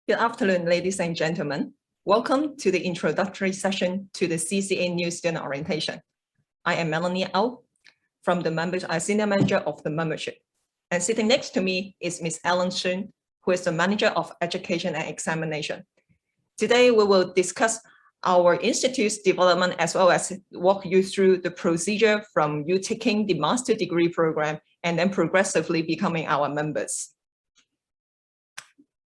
Good afternoon, ladies and gentlemen. Welcome to the introductory session to the CCA New Student Orientation. I am Melanie Au from the Senior Manager of the membership. And sitting next to me is Ms. Ellen Sun, who is the Manager of Education and Examination. Today, we will discuss our institute's development as well as walk you through the procedure from you taking the master degree program and then progressively becoming our members.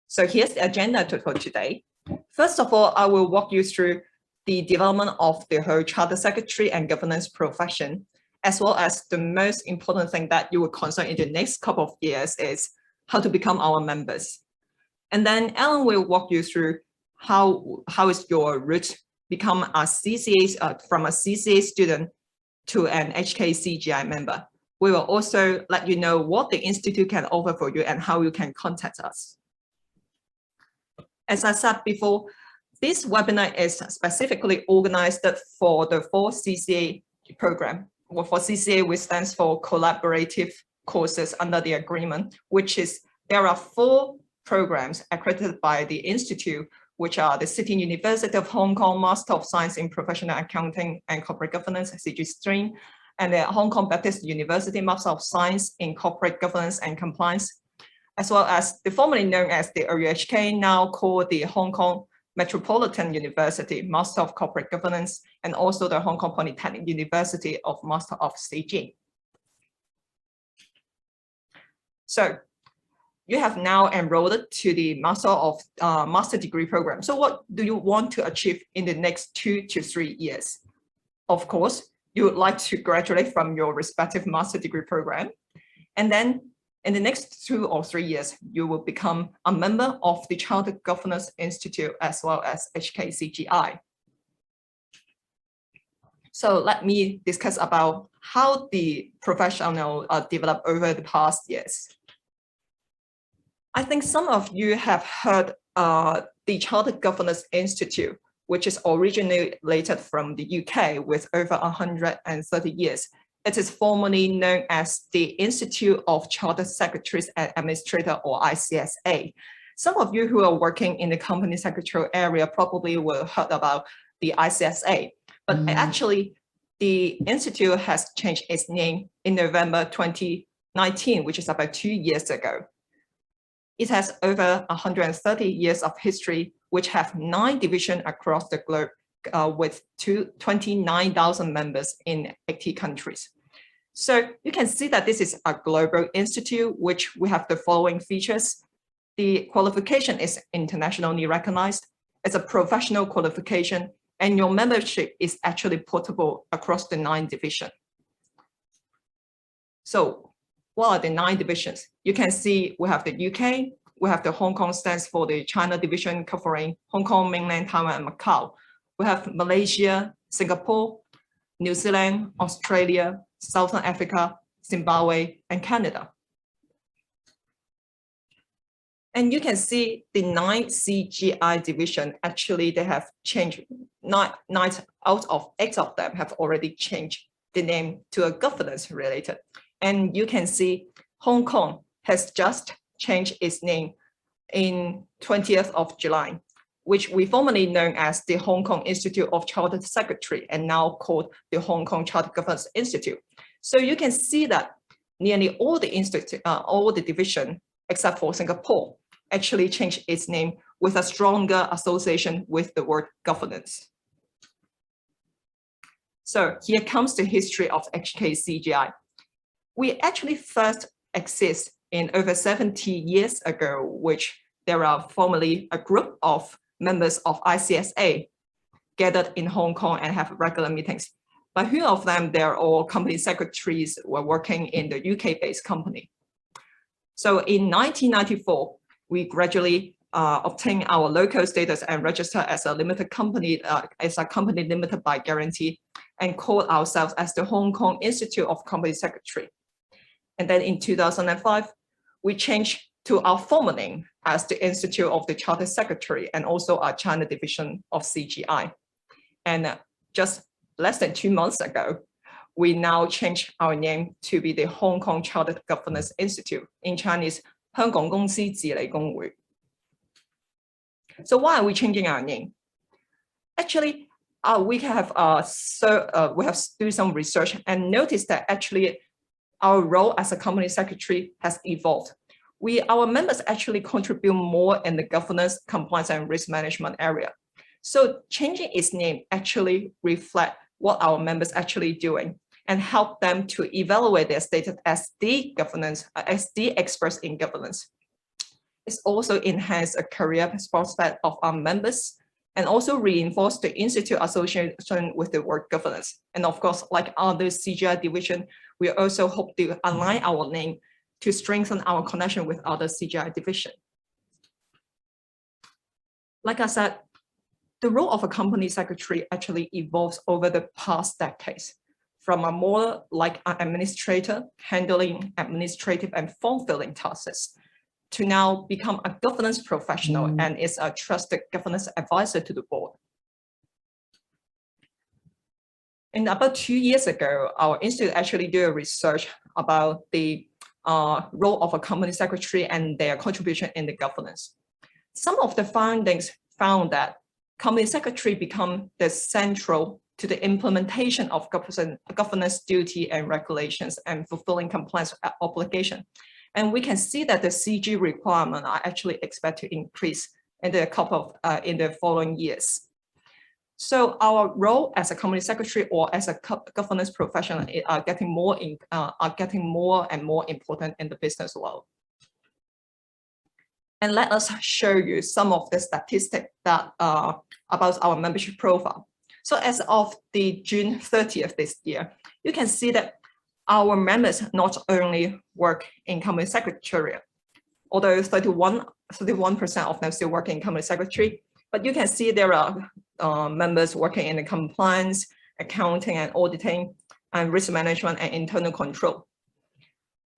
So here's the agenda for today. First of all, I will walk you through the development of the whole charter secretary and governance profession, as well as the most important thing that you will concern in the next couple of years is how to become our members. And then Ellen will walk you through how is your route become a CCA, from a CCA student to an HKCGI member. We will also let you know what the Institute can offer for you and how you can contact us. As I said before, this webinar is specifically organized for the 4 CCA program. Well, for CCA, which stands for collaborative courses under the agreement, which is there are 4 programs accredited by the Institute, which are the City University of Hong Kong Master of Science in Professional Accounting and Corporate Governance, CG stream, and the Hong Kong Baptist University Master of Science in Corporate Governance and Compliance, as well as the formerly known as the OUHK, now called the Hong Kong Metropolitan University Master of Corporate Governance, and also the Hong Kong Polytechnic University of Master of CG. So you have now enrolled to the Master Degree program. So what do you want to achieve in the next 2 to 3 years? Of course, you would like to graduate from your respective Master Degree program, and then in the next 2 or 3 years, you will become a member of the Chartered Governance Institute as well as HKCGI. So let me discuss about how the professional developed over the past years. I think some of you have heard the Chartered Governance Institute, which is originated from the UK with over 130 years. It is formerly known as the Institute of Chartered Secretaries and Administrators, or ICSA. Some of you who are working in the company secretarial area probably will heard about the ICSA, but actually the Institute has changed its name in November 2019, which is about 2 years ago. It has over 130 years of history, which have 9 divisions across the globe, with 29,000 members in 80 countries. So you can see that this is a global institute, which we have the following features. The qualification is internationally recognized. It's a professional qualification, and your membership is actually portable across the 9 divisions. So what are the 9 divisions? You can see we have the UK, we have the Hong Kong stands for the China division covering Hong Kong, mainland Taiwan, and Macau. We have Malaysia, Singapore, New Zealand, Australia, Southern Africa, Zimbabwe, and Canada. And you can see the 9 CGI division, actually they have changed, 9 out of 8 of them have already changed the name to a governance related. And you can see Hong Kong has just changed its name in 20th of July. Which we formerly known as the Hong Kong Institute of Chartered Secretary and now called the Hong Kong Chartered Governance Institute. So you can see that nearly all the division, except for Singapore, actually changed its name with a stronger association with the word governance. So here comes the history of HKCGI. We actually first exist in over 70 years ago, which there are formerly a group of members of ICSA gathered in Hong Kong and have regular meetings. But few of them, they're all company secretaries were working in the UK-based company. So in 1994, we gradually obtained our local status and registered as a limited company, as a company limited by guarantee, and called ourselves as the Hong Kong Institute of Company Secretary. And then in 2005, we changed to our former name as the Institute of the Chartered Secretary and also our China division of CGI. And just less than 2 months ago, we now changed our name to be the Hong Kong Chartered Governance Institute, in Chinese, 香港公司治理公會. So why are we changing our name? Actually, we have do some research and noticed that actually our role as a company secretary has evolved. Our members actually contribute more in the governance, compliance, and risk management area. So changing its name actually reflect what our members actually doing and help them to evaluate their status as the governance, as the experts in governance. It's also enhance a career prospect of our members and also reinforce the institute association with the work governance. And of course, like other CGI division, we also hope to align our name to strengthen our connection with other CGI division. Like I said, the role of a company secretary actually evolves over the past decades, from a more like an administrator handling administrative and form filling tasks to now become a governance professional and is a trusted governance advisor to the board. And about 2 years ago, our institute actually did a research about the role of a company secretary and their contribution in the governance. Some of the findings found that company secretary become the central to the implementation of governance duty and regulations and fulfilling compliance obligation. And we can see that the CG requirement are actually expected to increase in the following years. So our role as a company secretary or as a governance professional are getting more and more important in the business world. And let us show you some of the statistics that about our membership profile. So as of the June 30th this year, you can see that our members not only work in company secretariat, although 31% of them still work in company secretary, but you can see there are members working in the compliance, accounting and auditing, and risk management and internal control.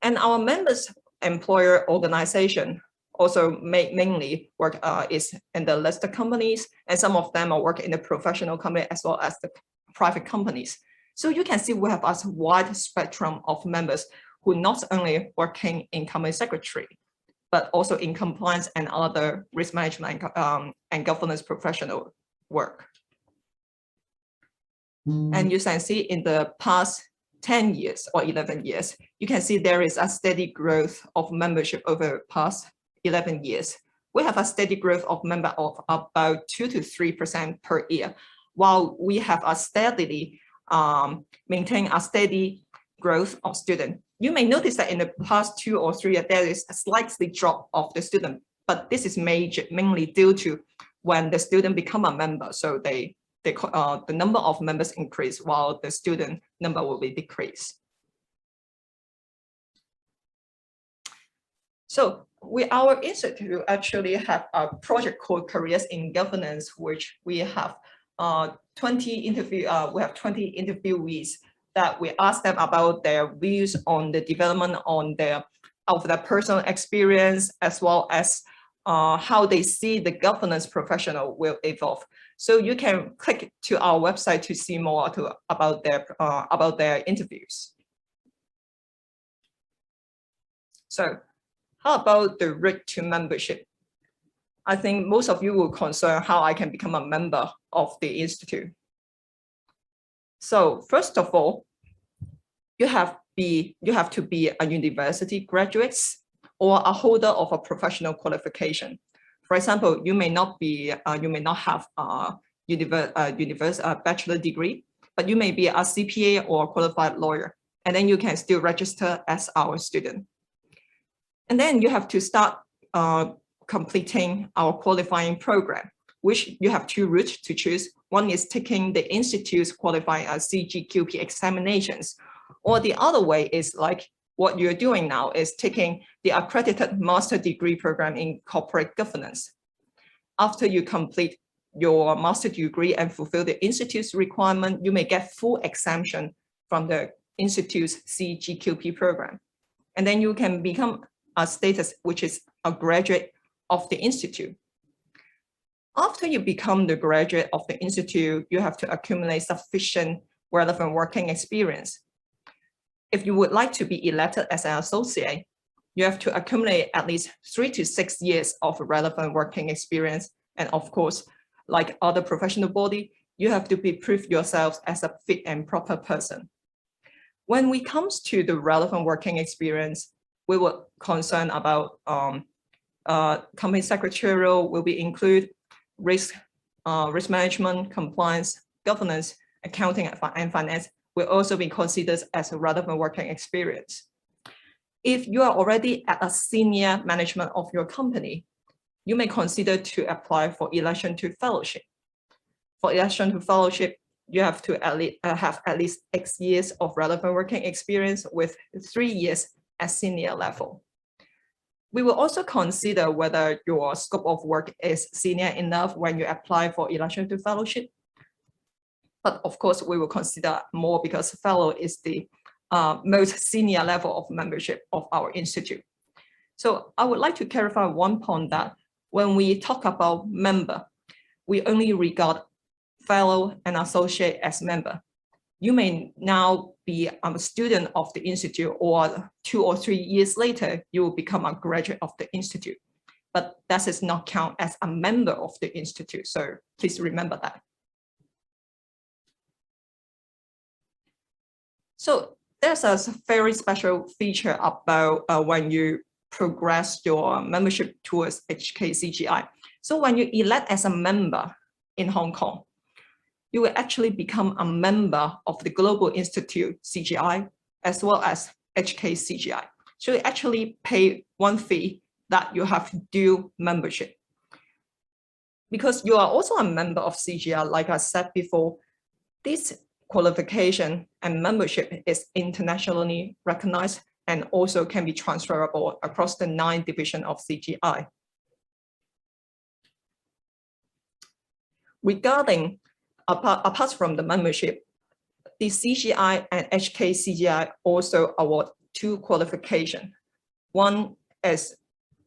And our members' employer organization also mainly work is in the listed companies, and some of them are working in the professional company as well as the private companies. So you can see we have a wide spectrum of members who not only working in company secretary, but also in compliance and other risk management and governance professional work. And you can see in the past 10 years or 11 years, you can see there is a steady growth of membership over the past 11 years. We have a steady growth of member of about 2 to 3% per year, while we have a steadily maintain a steady growth of student. You may notice that in the past 2 or 3 years, there is a slightly drop of the student, but this is mainly due to when the student become a member. So the number of members increase while the student number will be decreased. So our institute actually have a project called Careers in Governance, which we have 20 interviewees that we ask them about their views on the development of their personal experience, as well as how they see the governance professional will evolve. So you can click to our website to see more about their interviews. So how about the route to membership? I think most of you will concern how I can become a member of the institute. So first of all, you have to be a university graduate or a holder of a professional qualification. For example, you may not have a bachelor degree, but you may be a CPA or a qualified lawyer, and then you can still register as our student. And then you have to start completing our qualifying program, which you have 2 routes to choose. One is taking the institute's qualifying CGQP examinations, or the other way is like what you're doing now is taking the accredited master degree program in corporate governance. After you complete your master degree and fulfill the institute's requirement, you may get full exemption from the institute's CGQP program. And then you can become a status which is a graduate of the institute. After you become the graduate of the institute, you have to accumulate sufficient relevant working experience. If you would like to be elected as an associate, you have to accumulate at least 3 to 6 years of relevant working experience And of course, like other professional body, you have to be prove yourselves as a fit and proper person. When we comes to the relevant working experience, we were concerned about company secretarial will be include risk management, compliance, governance, accounting, and finance will also be considered as a relevant working experience. If you are already at a senior management of your company, you may consider to apply for election to fellowship. For election to fellowship, you have to have at least X years of relevant working experience with 3 years at senior level. We will also consider whether your scope of work is senior enough when you apply for election to fellowship. But of course, we will consider more because fellow is the most senior level of membership of our institute. So I would like to clarify one point that when we talk about member, we only regard fellow and associate as member. You may now be a student of the institute, or 2 or 3 years later, you will become a graduate of the institute. But that is not count as a member of the institute. So please remember that. So there's a very special feature about when you progress your membership towards HKCGI. So when you elect as a member in Hong Kong, you will actually become a member of the Global Institute CGI as well as HKCGI. So you actually pay one fee that you have dual membership. Because you are also a member of CGI, like I said before, this qualification and membership is internationally recognized and also can be transferable across the 9 divisions of CGI. Regarding apart from the membership, the CGI and HKCGI also award 2 qualifications. One is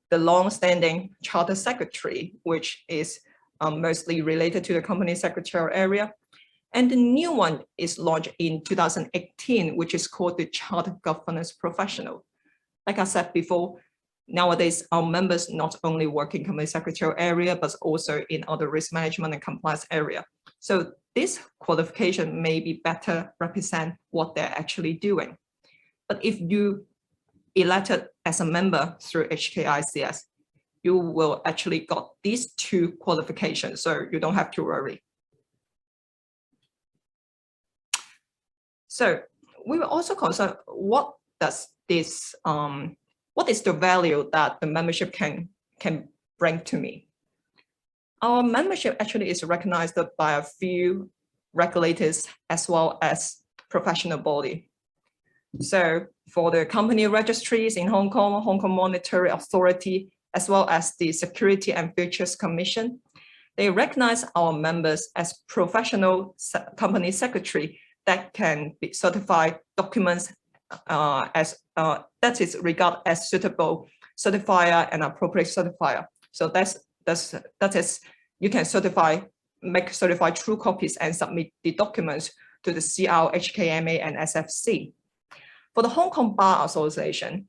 the long-standing Charter Secretary, which is mostly related to the company secretarial area. And the new one is launched in 2018, which is called the Charter Governance Professional. Like I said before, nowadays, our members not only work in company secretarial area, but also in other risk management and compliance area. So this qualification may be better represent what they're actually doing. But if you elected as a member through HKICS, you will actually got these 2 qualifications, so you don't have to worry. So we will also consider what does this, what is the value that the membership can bring to me? Our membership actually is recognized by a few regulators as well as professional body. So for the company registries in Hong Kong, Hong Kong Monetary Authority, as well as the Security and Futures Commission, they recognize our members as professional company secretary that can be certified documents that is regarded as suitable certifier and appropriate certifier. So that is you can make certified true copies and submit the documents to the CR, HKMA, and SFC. For the Hong Kong Bar Association,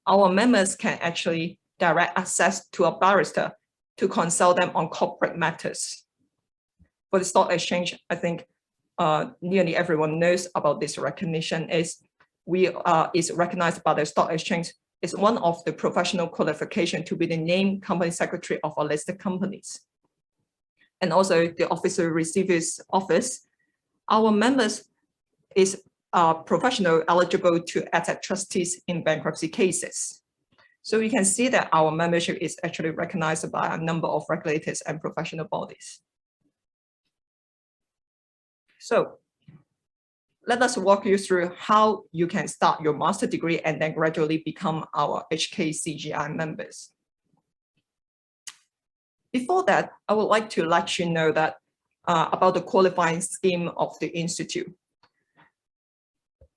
our members can actually direct access to a barrister to consult them on corporate matters. For the stock exchange, I think nearly everyone knows about this recognition. Is recognized by the stock exchange. It's one of the professional qualifications to be the named company secretary of a listed companies. And also the officer receiver's office. Our members is professional eligible to act as trustees in bankruptcy cases. So you can see that our membership is actually recognized by a number of regulators and professional bodies. So let us walk you through how you can start your master's degree and then gradually become our HKCGI members. Before that, I would like to let you know that about the qualifying scheme of the institute.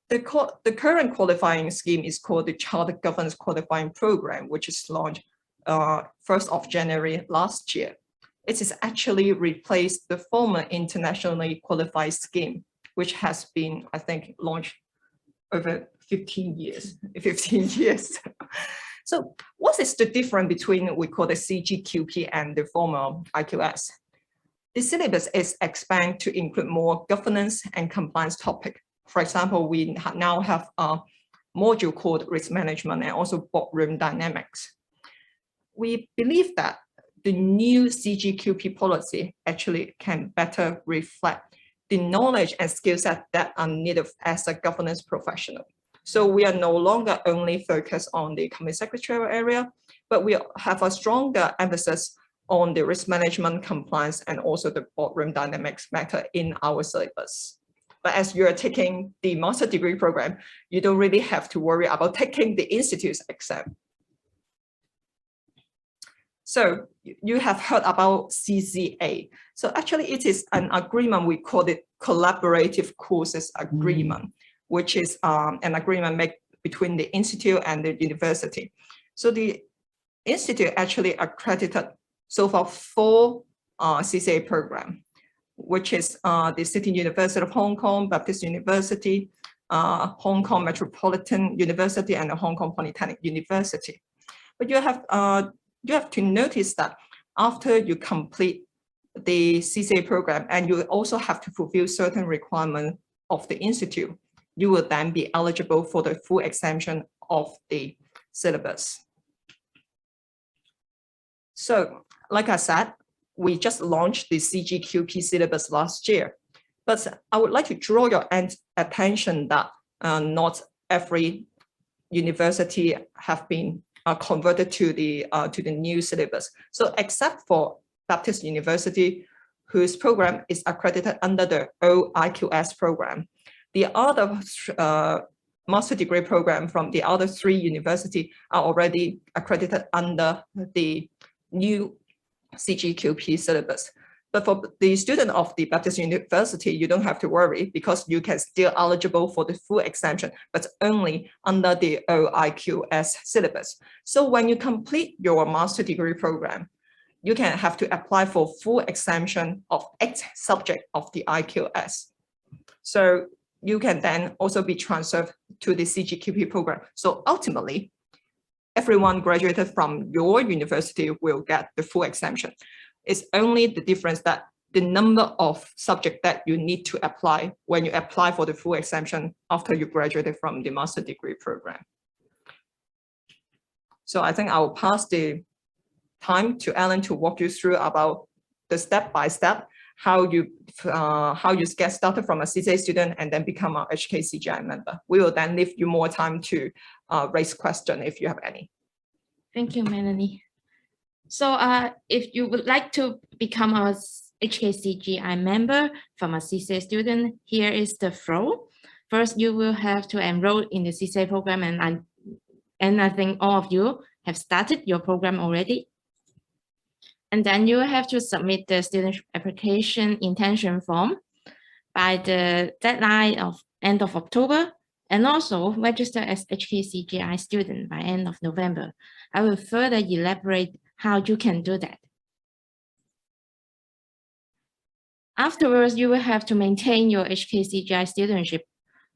The current qualifying scheme is called the Charter Governance Qualifying Program, which is launched 1st of January last year. It is actually replaced the former internationally qualified scheme, which has been, I think, launched over 15 years. So what is the difference between we call the CGQP and the former IQS? The syllabus is expanded to include more governance and compliance topic. For example, we now have a module called risk management and also boardroom dynamics. We believe that the new CGQP policy actually can better reflect the knowledge and skill set that are needed as a governance professional. So we are no longer only focused on the company secretarial area, but we have a stronger emphasis on the risk management, compliance, and also the boardroom dynamics matter in our syllabus. But as you are taking the master degree program, you don't really have to worry about taking the institute's exam. So you have heard about CCA. So actually it is an agreement, we call it collaborative courses agreement, which is an agreement made between the institute and the university. So the institute actually accredited so far 4 CCA program, which is the City University of Hong Kong, Baptist University, Hong Kong Metropolitan University, and the Hong Kong Polytechnic University. But you have to notice that after you complete the CCA program, and you also have to fulfill certain requirements of the institute, you will then be eligible for the full exemption of the syllabus. So, like I said, we just launched the CGQP syllabus last year, but I would like to draw your attention that not every university have been converted to the new syllabus. So, except for Baptist University, whose program is accredited under the old IQS program, the other master degree program from the other 3 universities are already accredited under the new CGQP syllabus. But for the student of the Baptist University, you don't have to worry because you can still eligible for the full exemption, but only under the OIQS syllabus. So when you complete your master degree program, you can have to apply for full exemption of 8 subjects of the IQS. So you can then also be transferred to the CGQP program. So ultimately, everyone graduated from your university will get the full exemption. It's only the difference that the number of subjects that you need to apply when you apply for the full exemption after you graduated from the master degree program. So I think I will pass the time to Ellen to walk you through about the step-by-step how you get started from a CCA student and then become an HKCGI member. We will then leave you more time to raise questions if you have any. Thank you, Melanie. So if you would like to become a HKCGI member from a CCA student, here is the flow. First, you will have to enroll in the CCA program, and I think all of you have started your program already. And then you have to submit the student application intention form by the deadline of end of October, and also register as HKCGI student by end of November. I will further elaborate how you can do that. Afterwards, you will have to maintain your HKCGI studentship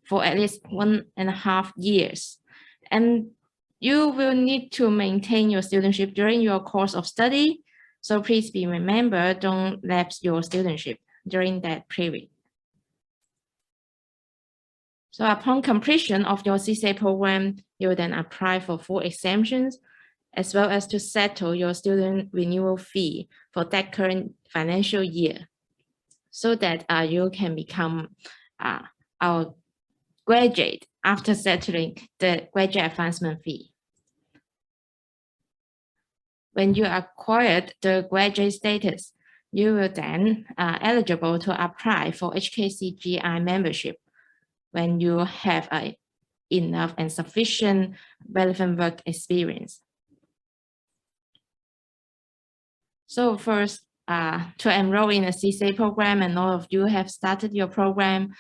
for at least 1.5 years. And you will need to maintain your studentship during your course of study. So please be remember, don't lapse your studentship during that period. So upon completion of your CCA program, you will then apply for full exemptions, as well as to settle your student renewal fee for that current financial year, so that you can become our graduate after settling the graduate advancement fee. When you acquired the graduate status, you will then eligible to apply for HKCGI membership when you have enough and sufficient relevant work experience. So first, to enroll in a CCA program, and all of you have started your program,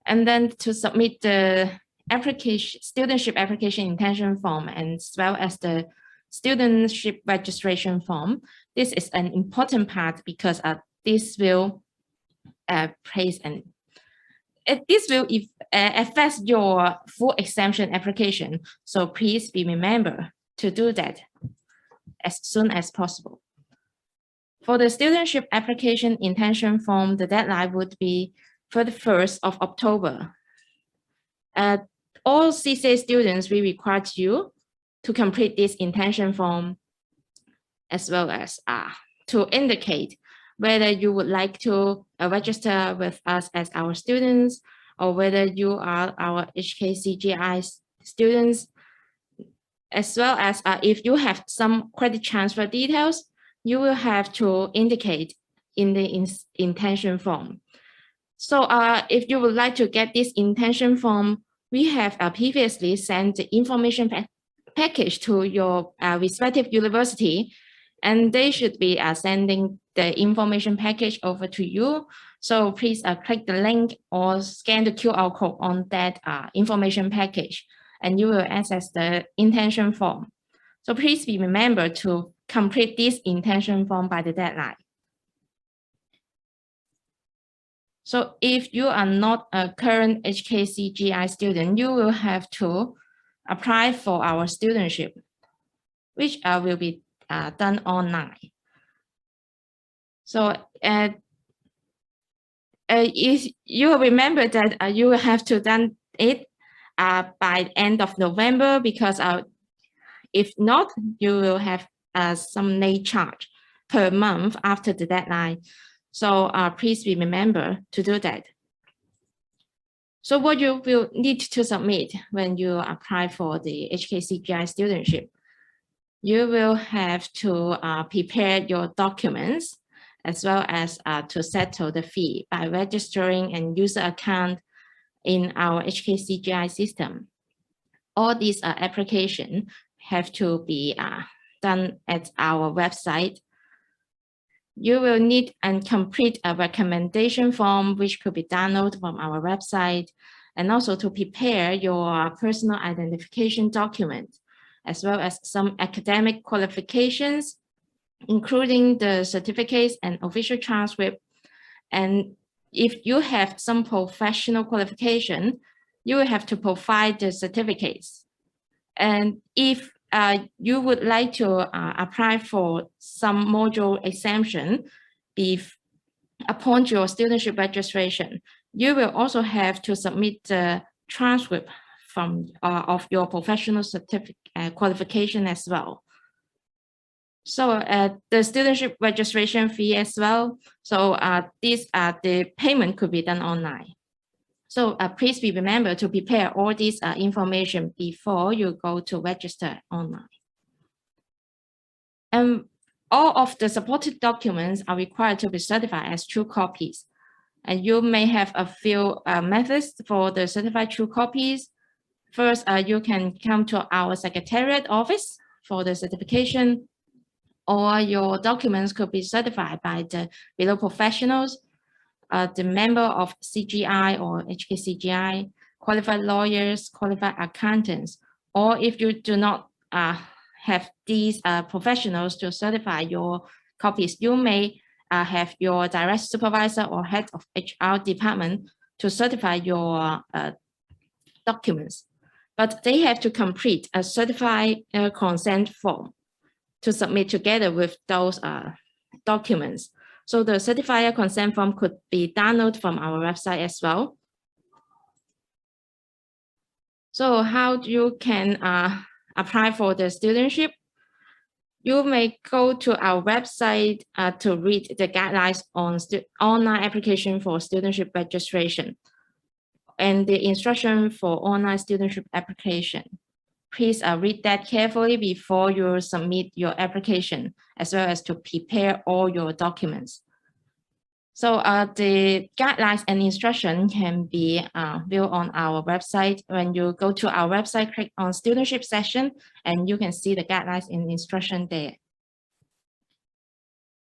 and then to submit the studentship application intention form, and as well as the studentship registration form. This is an important part because this will affect your full exemption application. So please be remember to do that as soon as possible. For the studentship application intention form, the deadline would be 31st of October. All CCA students, we require you to complete this intention form, as well as to indicate whether you would like to register with us as our students, or whether you are our HKCGI students, as well as if you have some credit transfer details, you will have to indicate in the intention form. So if you would like to get this intention form, we have previously sent the information package to your respective university, and they should be sending the information package over to you. So please click the link or scan the QR code on that information package, and you will access the intention form. So please remember to complete this intention form by the deadline. So if you are not a current HKCGI student, you will have to apply for our studentship, which will be done online. So if you remember that you will have to done it by end of November, because if not, you will have some late charge per month after the deadline. So please remember to do that. So what you will need to submit when you apply for the HKCGI studentship, you will have to prepare your documents, as well as to settle the fee by registering an user account in our HKCGI system. All these applications have to be done at our website. You will need and complete a recommendation form, which could be downloaded from our website, and also to prepare your personal identification document, as well as some academic qualifications, including the certificates and official transcript. And if you have some professional qualification, you will have to provide the certificates. And if you would like to apply for some module exemption upon your studentship registration, you will also have to submit the transcript from of your professional certificate qualification as well. So the studentship registration fee as well. So the payment could be done online. So please remember to prepare all this information before you go to register online. And all of the supported documents are required to be certified as true copies. And you may have a few methods for the certified true copies. First, you can come to our secretariat office for the certification, or your documents could be certified by the below professionals, the member of CGI or HKCGI, qualified lawyers, qualified accountants, or if you do not have these professionals to certify your copies, you may have your direct supervisor or head of HR department to certify your documents. But they have to complete a certified consent form to submit together with those documents. So the certified consent form could be downloaded from our website as well. So how you can apply for the studentship? You may go to our website to read the guidelines on online application for studentship registration and the instruction for online studentship application. Please read that carefully before you submit your application, as well as to prepare all your documents. So the guidelines and instruction can be viewed on our website. When you go to our website, click on studentship section, and you can see the guidelines and instruction there.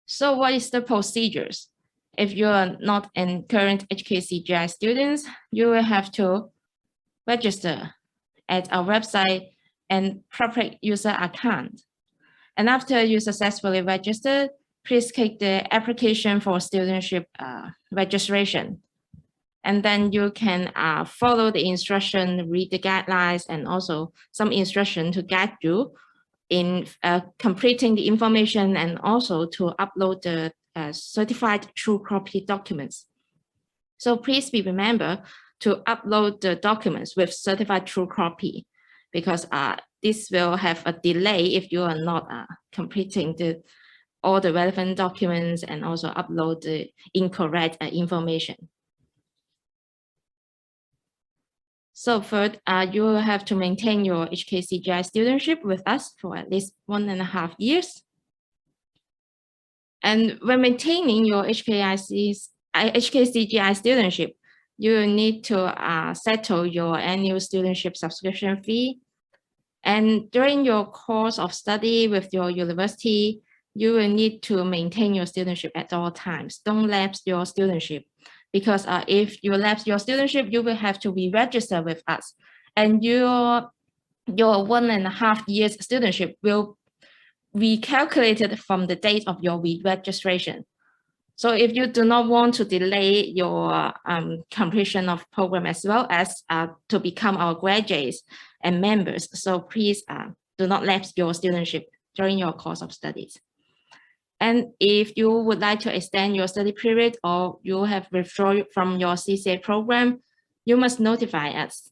So what is the procedures? If you are not a current HKCGI students, you will have to register at our website and proper user account. And after you successfully registered, please click the application for studentship registration. And then you can follow the instruction, read the guidelines, and also some instruction to guide you in completing the information and also to upload the certified true copy documents. So please be remember to upload the documents with certified true copy, because this will have a delay if you are not completing all the relevant documents and also upload the incorrect information. So first, you will have to maintain your HKCGI studentship with us for at least 1.5 years. And when maintaining your HKCGI studentship, you will need to settle your annual studentship subscription fee. And during your course of study with your university, you will need to maintain your studentship at all times. Don't lapse your studentship, because if you lapse your studentship, you will have to re-register with us. And your 1.5 years studentship will be calculated from the date of your re-registration. So if you do not want to delay your completion of program as well as to become our graduates and members, so please do not lapse your studentship during your course of studies. And if you would like to extend your study period or you have withdrawn from your CCA program, you must notify us.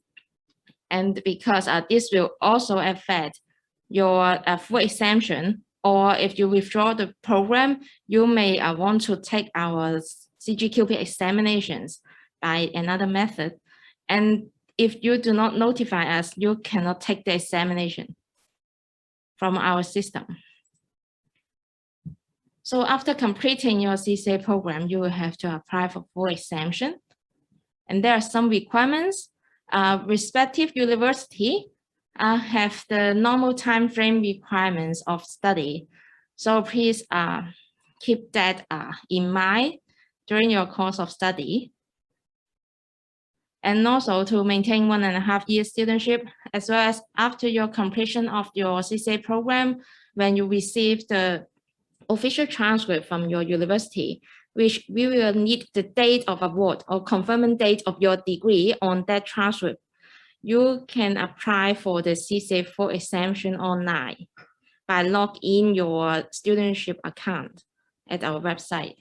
And because this will also affect your full exemption, or if you withdraw the program, you may want to take our CGQP examinations by another method. And if you do not notify us, you cannot take the examination from our system. So after completing your CCA program, you will have to apply for full exemption. And there are some requirements. Respective university have the normal time frame requirements of study. So please keep that in mind during your course of study. And also to maintain 1.5 years studentship, as well as after your completion of your CCA program, when you receive the official transcript from your university, which we will need the date of award or confirming date of your degree on that transcript, you can apply for the CCA full exemption online by logging in your studentship account at our website.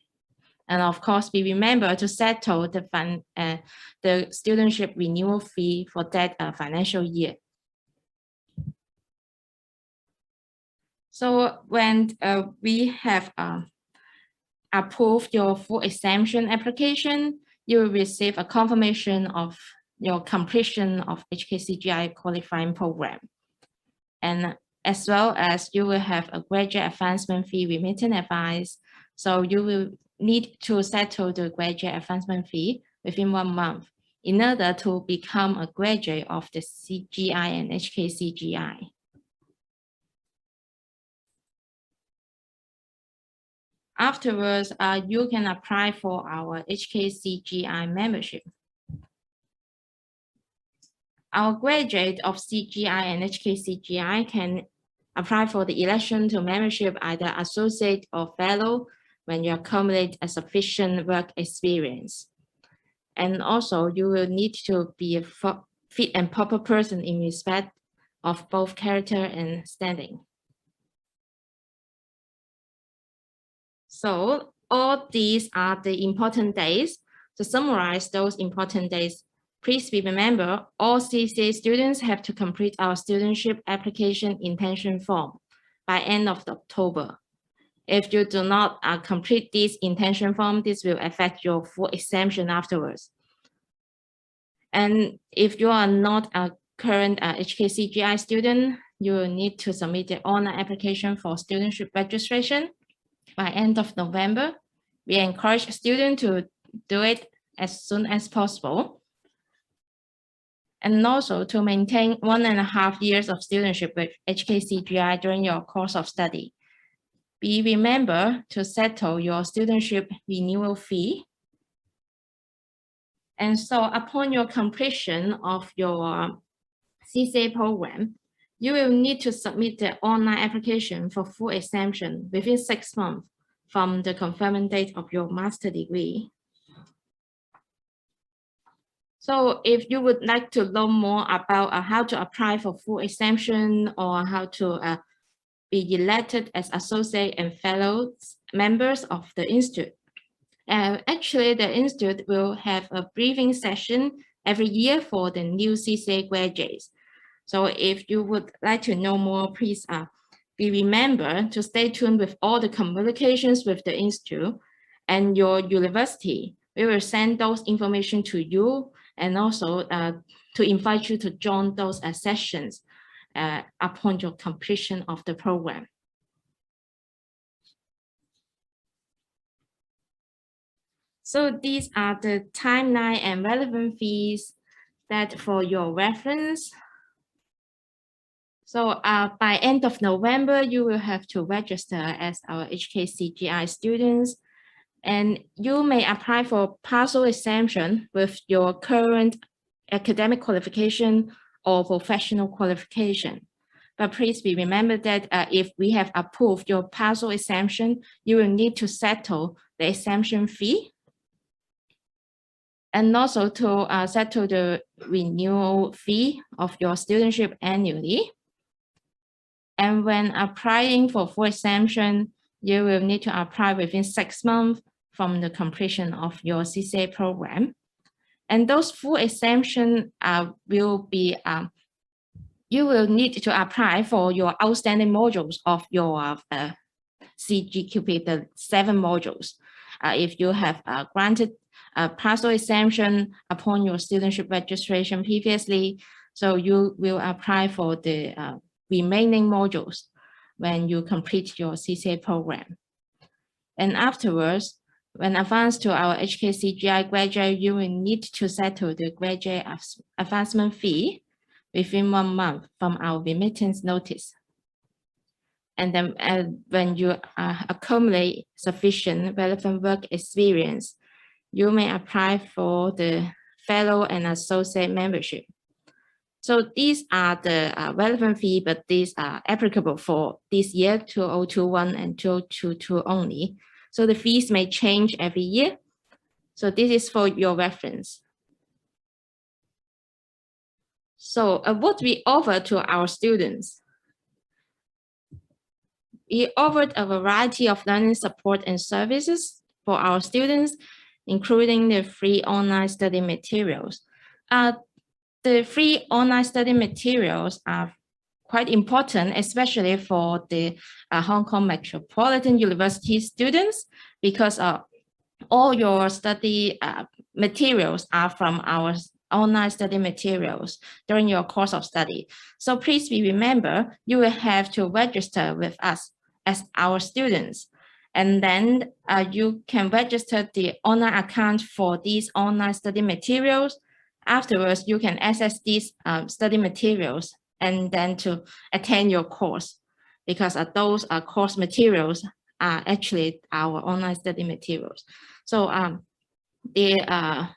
And of course, we remember to settle the studentship renewal fee for that financial year. So when we have approved your full exemption application, you will receive a confirmation of your completion of HKCGI qualifying program. And as well as you will have a graduate advancement fee remittance advice. So you will need to settle the graduate advancement fee within 1 month in order to become a graduate of the CGI and HKCGI. Afterwards, you can apply for our HKCGI membership. Our graduate of CGI and HKCGI can apply for the election to membership, either associate or fellow, when you accumulate a sufficient work experience. And also, you will need to be a fit and proper person in respect of both character and standing. So all these are the important days. To summarize those important days, please remember all CCA students have to complete our studentship application intention form by end of October. If you do not complete this intention form, this will affect your full exemption afterwards. And if you are not a current HKCGI student, you will need to submit the online application for studentship registration by end of November. We encourage students to do it as soon as possible. And also to maintain 1.5 years of studentship with HKCGI during your course of study. Be remember to settle your studentship renewal fee. And so upon your completion of your CCA program, you will need to submit the online application for full exemption within 6 months from the confirming date of your master degree. So if you would like to learn more about how to apply for full exemption or how to be elected as associate and fellows members of the institute. Actually, the institute will have a briefing session every year for the new CCA graduates. So if you would like to know more, please be remember to stay tuned with all the communications with the institute and your university. We will send those information to you and also to invite you to join those sessions upon your completion of the program. So these are the timeline and relevant fees that for your reference. So by end of November, you will have to register as our HKCGI students, and you may apply for partial exemption with your current academic qualification or professional qualification. But please be remembered that if we have approved your partial exemption, you will need to settle the exemption fee and also to settle the renewal fee of your studentship annually. And when applying for full exemption, you will need to apply within 6 months from the completion of your CCA program. And those full exemption will be, you will need to apply for your outstanding modules of your CGQP, the 7 modules. If you have granted a partial exemption upon your studentship registration previously, so you will apply for the remaining modules when you complete your CCA program. And afterwards, when advanced to our HKCGI graduate, you will need to settle the graduate advancement fee within 1 month from our remittance notice. And then when you accumulate sufficient relevant work experience, you may apply for the fellow and associate membership. So these are the relevant fee, but these are applicable for this year, 2021 and 2022 only. So the fees may change every year. So this is for your reference. So what we offer to our students. We offered a variety of learning support and services for our students, including the free online study materials. The free online study materials are quite important, especially for the Hong Kong Metropolitan University students, because all your study materials are from our online study materials during your course of study. So please remember, you will have to register with us as our students. And then you can register the online account for these online study materials. Afterwards, you can access these study materials and then to attend your course, because those course materials are actually our online study materials. So the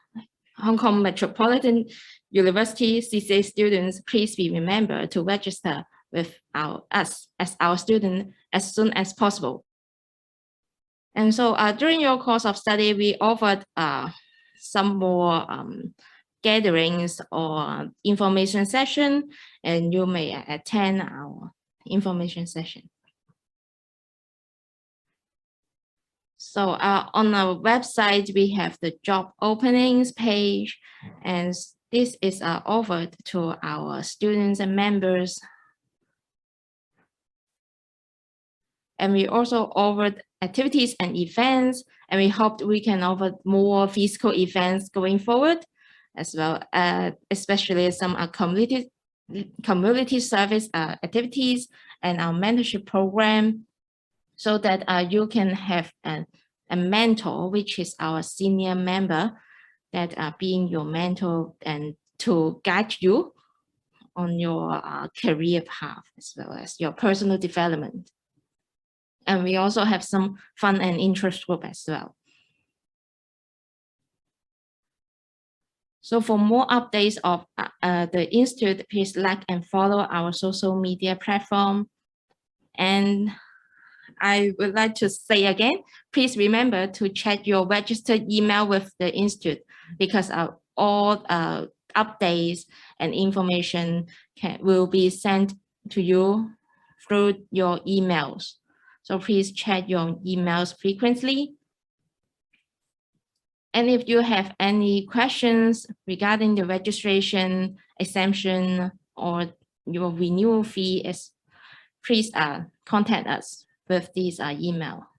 Hong Kong Metropolitan University CCA students, please be remember to register with us as our student as soon as possible. And so during your course of study, we offered some more gatherings or information session, and you may attend our information session. So on our website, we have the job openings page, and this is offered to our students and members. And we also offered activities and events, and we hope we can offer more physical events going forward, as well, especially some community service activities and our mentorship program, so that you can have a mentor, which is our senior member, that being your mentor and to guide you on your career path, as well as your personal development. And we also have some fun and interest group as well. So for more updates of the Institute, please like and follow our social media platform. And I would like to say again, please remember to check your registered email with the Institute, because all updates and information will be sent to you through your emails. So please check your emails frequently. And if you have any questions regarding the registration, exemption, or your renewal fee, please contact us with this email.